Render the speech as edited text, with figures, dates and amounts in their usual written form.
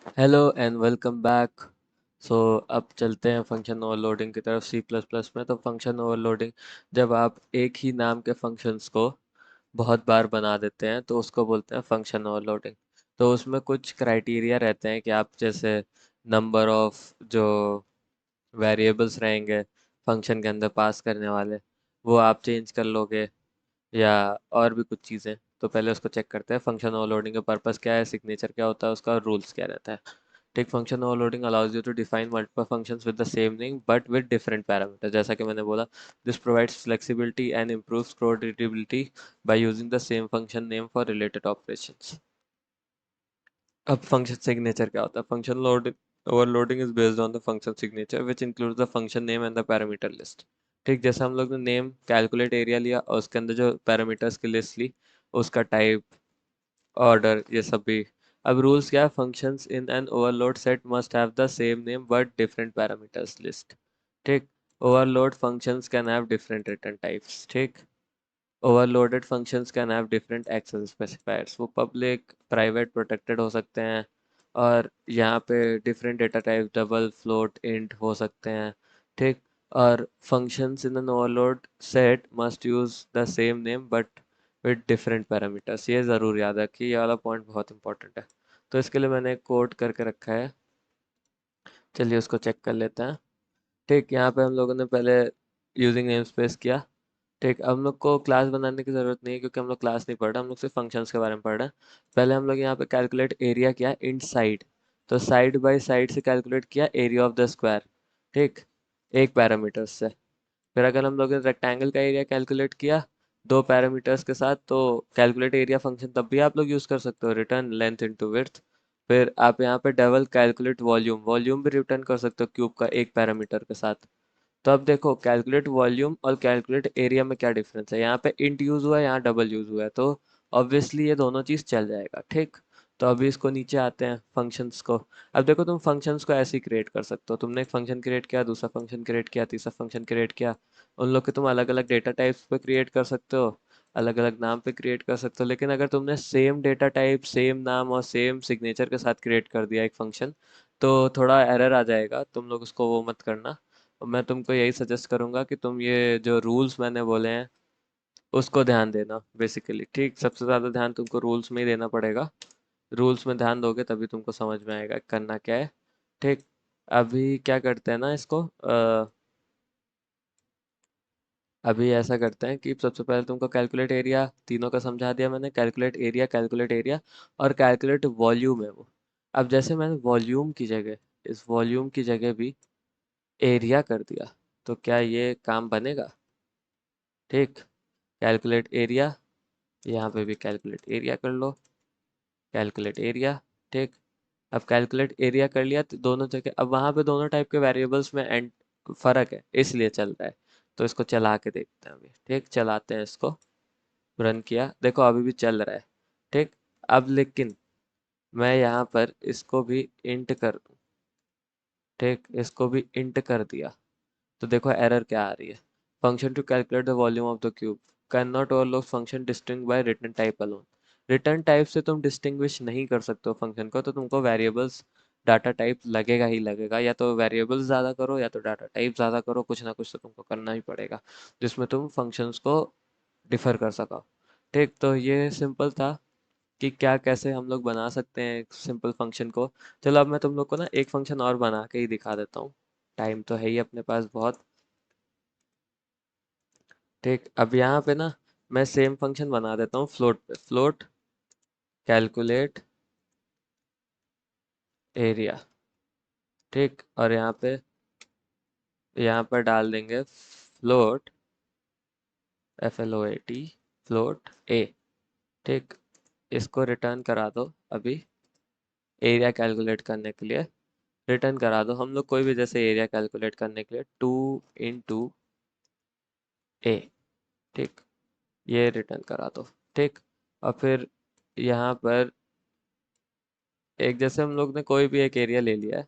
Hello and welcome back. So अब चलते हैं फंक्शन ओवरलोडिंग की तरफ सी प्लस प्लस में। तो फंक्शन ओवरलोडिंग, जब आप एक ही नाम के फंक्शंस को बहुत बार बना देते हैं तो उसको बोलते हैं फंक्शन ओवरलोडिंग। तो उसमें कुछ क्राइटेरिया रहते हैं कि आप जैसे नंबर ऑफ जो वेरिएबल्स रहेंगे फंक्शन के अंदर पास करने वाले, वो आप चेंज कर लोगे, या और भी कुछ चीज़ें। तो पहले उसको चेक करते हैं फंक्शन ओवरलोडिंग का पर्पस क्या है, सिग्नेचर क्या होता है उसका, और रूल्स क्या रहता है। Take function overloading allows you to define multiple functions with the same name but with different parameters। जैसा कि मैंने बोला, this provides flexibility and improves code readability by using the same function name for related operations। अब function signature क्या होता है? Function load overloading is based on the function signature which includes the function name and the parameter list. ठीक, जैसे हम लोग ने name calculate area लिया और उसके अंदर जो पैरामीटर्स की लिस्ट ली, उसका टाइप, ऑर्डर, ये सब भी। अब रूल्स क्या है? Functions in an overload set must have the same name but different parameters list. ठीक, overload functions can have different return types. ठीक, overloaded functions can have different access specifiers. वो public, private, protected हो सकते हैं। और यहाँ पे different data type double, float, int हो सकते हैं। ठीक, और functions in an overload set must use the same name but with different parameters. ये ज़रूर याद रखिए, ये वाला पॉइंट बहुत इंपॉर्टेंट है। तो इसके लिए मैंने कोड करके रखा है, चलिए उसको चेक कर लेते हैं। ठीक, यहाँ पे हम लोगों ने पहले यूजिंग नेम स्पेस किया। ठीक, अब हम लोग को क्लास बनाने की ज़रूरत नहीं है क्योंकि हम लोग क्लास नहीं पढ़ रहे, हम लोग सिर्फ फंक्शंस के बारे में पढ़ रहे हैं। पहले हम लोग यहाँ पे कैलकुलेट एरिया किया इन साइड। तो साइड बाय साइड से कैलकुलेट किया एरिया ऑफ द स्क्वायर। ठीक, एक पैरामीटर से। फिर अगर हम लोग ने रेक्टेंगल का एरिया कैलकुलेट किया दो पैरामीटर्स के साथ, तो कैलकुलेट एरिया फंक्शन तब भी आप लोग यूज़ कर सकते हो, रिटर्न लेंथ इनटू विड्थ। फिर आप यहाँ पे डबल कैलकुलेट वॉल्यूम, वॉल्यूम भी रिटर्न कर सकते हो क्यूब का एक पैरामीटर के साथ। तो अब देखो, कैलकुलेट वॉल्यूम और कैलकुलेट एरिया में क्या डिफरेंस है। यहाँ पे इंट यूज हुआ है, यहाँ डबल यूज हुआ है, तो ऑब्वियसली ये दोनों चीज चल जाएगा। ठीक, तो अभी इसको नीचे आते हैं फंक्शंस को। अब देखो, तुम फंक्शंस को ऐसे ही क्रिएट कर सकते हो। तुमने एक फंक्शन क्रिएट किया, दूसरा फंक्शन क्रिएट किया, तीसरा फंक्शन क्रिएट किया। उन लोग के तुम अलग अलग डेटा टाइप्स पे क्रिएट कर सकते हो, अलग अलग नाम पे क्रिएट कर सकते हो। लेकिन अगर तुमने सेम डेटा टाइप, सेम नाम और सेम सिग्नेचर के साथ क्रिएट कर दिया एक फंक्शन, तो थोड़ा एरर आ जाएगा। तुम लोग उसको वो मत करना। और मैं तुमको यही सजेस्ट करूंगा कि तुम ये जो रूल्स मैंने बोले हैं उसको ध्यान देना बेसिकली। ठीक, सबसे ज़्यादा ध्यान तुमको रूल्स में ही देना पड़ेगा। रूल्स में ध्यान दोगे तभी तुमको समझ में आएगा करना क्या है। ठीक, अभी क्या करते हैं ना इसको, अभी ऐसा करते हैं कि सबसे पहले तुमको कैलकुलेट एरिया तीनों का समझा दिया मैंने। कैलकुलेट एरिया, कैलकुलेट एरिया और कैलकुलेट वॉल्यूम है वो। अब जैसे मैंने वॉल्यूम की जगह, इस वॉल्यूम की जगह भी एरिया कर दिया, तो क्या ये काम बनेगा? ठीक, कैलकुलेट एरिया, यहाँ पे भी कैलकुलेट एरिया कर लो, कैलकुलेट एरिया। ठीक, अब कैलकुलेट एरिया कर लिया तो दोनों जगह, अब वहाँ पे दोनों टाइप के वेरिएबल्स में एंड फर्क है इसलिए चल रहा है। तो इसको चला के देखते हैं अभी। ठीक, चलाते हैं इसको। रन किया, देखो अभी भी चल रहा है। ठीक, अब लेकिन मैं यहाँ पर इसको भी इंट कर दूँ। ठीक, इसको भी इंट कर दिया, तो देखो एरर क्या आ रही है। Function to calculate the volume of the cube can not overload function distinguished by return type alone. Return type से तुम डिस्टिंग्विश नहीं कर सकते हो फंक्शन को, तो तुमको वेरिएबल्स डाटा टाइप लगेगा ही लगेगा। या तो वेरिएबल्स ज़्यादा करो या तो डाटा टाइप ज़्यादा करो, कुछ ना कुछ तो तुमको करना ही पड़ेगा जिसमें तुम फंक्शंस को डिफर कर सको। ठीक, तो ये सिंपल था कि क्या कैसे हम लोग बना सकते हैं एक सिंपल फंक्शन को। चलो अब मैं तुम लोग को ना एक फंक्शन और बना के ही दिखा देता हूँ, टाइम तो है ही अपने पास बहुत। ठीक, अब यहाँ पे ना मैं सेम फंक्शन बना देता हूँ फ्लोट पे। Float calculate area. ठीक, और यहाँ पर डाल देंगे फ्लोट, FLOAT, फ्लोट ए। ठीक, इसको रिटर्न करा दो अभी एरिया कैलकुलेट करने के लिए। रिटर्न करा दो हम लोग कोई भी, जैसे एरिया कैलकुलेट करने के लिए 2 × A। ठीक, ये रिटर्न करा दो। ठीक, और फिर यहाँ पर एक, जैसे हम लोग ने कोई भी एक एरिया ले लिया है,